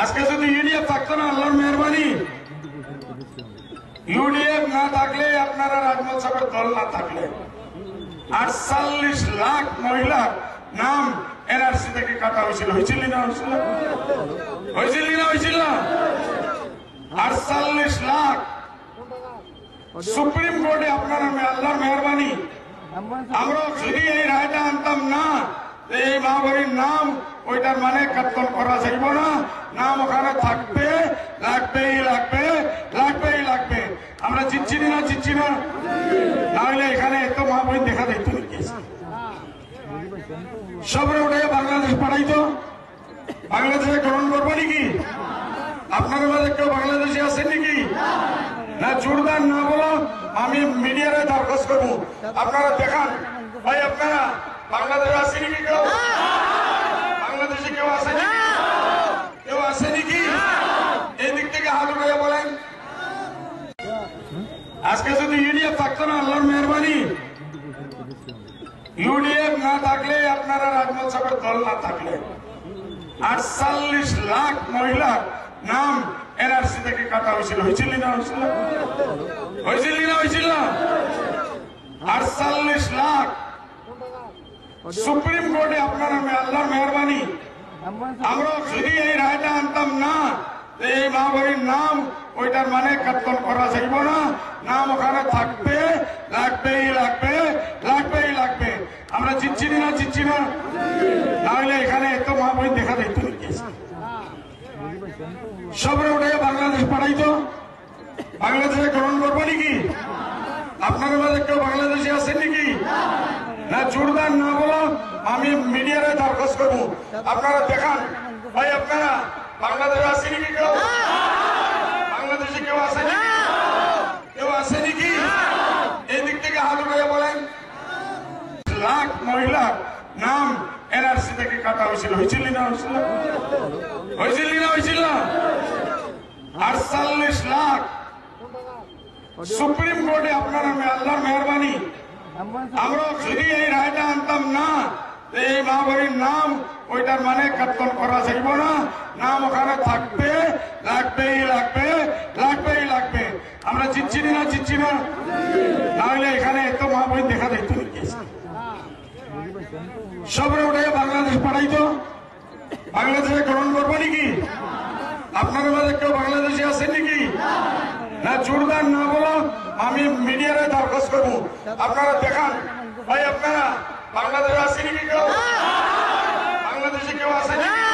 আজকে যদি ইউডিএফ থাকতো না, আল্লাহর মেহরবানি, ইউডিএফ না থাকলে, আপনারা রাজমহল সাহেবের দল না থাকলে 48 লাখ মহিলার নাম এনআরসি থেকে কাটা হয়েছিল। হয়েছিল না? হয়েছিল না? 48 লাখ সুপ্রিম কোর্টে আপনার আল্লাহর মেহরবানি, আমরা যদি এই রায়টা আনতাম না, এই মহাবরীর নাম ওইটার মানে কর্তন করা যাইব না, নাম ওখানে থাকবে, লাগবে। আমরা জিতছি না, নাহলে এখানে এত মহাবরী দেখা যাইত নাকি? সবরে উঠে বাংলাদেশ পাঠাইতো, বাংলাদেশে গ্রহণ করবো নাকি? আপনাদের মাঝে কেউ বাংলাদেশে আছেন নাকি? না, জোরদার না বলো, আমি মিডিয়ারে দরখাস্ত করবো, আপনারা দেখান। ভাই আপনারা বাংলাদেশে আসেন নাকি? কেউ বাংলাদেশে কেউ আসে নাকি? কেউ আসে নাকি? এই দিক থেকে হাত উঠে বলেন। আজকে যদি ইউডিএফ থাকতো না, আল্লাহর মেহরবানি, ইউডিএফ না থাকলে, আপনারা রাজমহল সাহেবের দল না থাকলে 48 লাখ মহিলার নাম এনআরসি থেকে কাটা হয়েছিল। হয়েছিল না? 48 লাখ সুপ্রিম কোর্টে আপনার আল্লাহর মেহরবানি, আমরা যদি এই রায়টা আনতাম না, এই মহাবরীর নাম ওইটার মানে কর্তন করা যাইব না, নাম ওখানে থাকবে, লাগবে। আমরা জিতছি না, নাহলে এখানে এত মহাবরী দেখা যাইত নাকি? সবরে উঠে বাংলাদেশ পাঠাইতো, বাংলাদেশে গ্রহণ করবো নাকি? আপনাদের মাঝে কেউ বাংলাদেশে আছেন নাকি? না, জোরদার না বলো, আমি মিডিয়ারে দরখাস্ত করবো, আপনারা দেখান। ভাই আপনারা বাংলাদেশে আসেন নাকি? কেউ বাংলাদেশে কেউ আসে নাকি? এই দিক থেকে হাত উঠে বলেন। লাখ মহিলার নাম এনআরসি থেকে কাটা হয়েছিল। হয়েছিল না? 48 লাখ সুপ্রিম কোর্টে আপনার আল্লাহর মেহরবানি, আমরা যদি এই রায়টা আনতাম না, এই মহাবরীর নাম ওইটার মানে কর্তন করা যাইব না, নাম ওখানে থাকবে, লাগবে। আমরা জিতছি না, নাহলে এখানে এত মহাবরী দেখা যাইত নাকি? সবরে উঠে বাংলাদেশ পাঠাইতো, বাংলাদেশে গ্রহণ করবো নাকি? আপনাদের মাঝে কেউ বাংলাদেশে আছেন নাকি? না, জোরদার না বলো, আমি মিডিয়ারে দরখাস্ত করবো, আপনারা দেখান। ভাই আপনারা বাংলাদেশে আসেন নাকি? কেউ বাংলাদেশে কেউ আসে নাকি?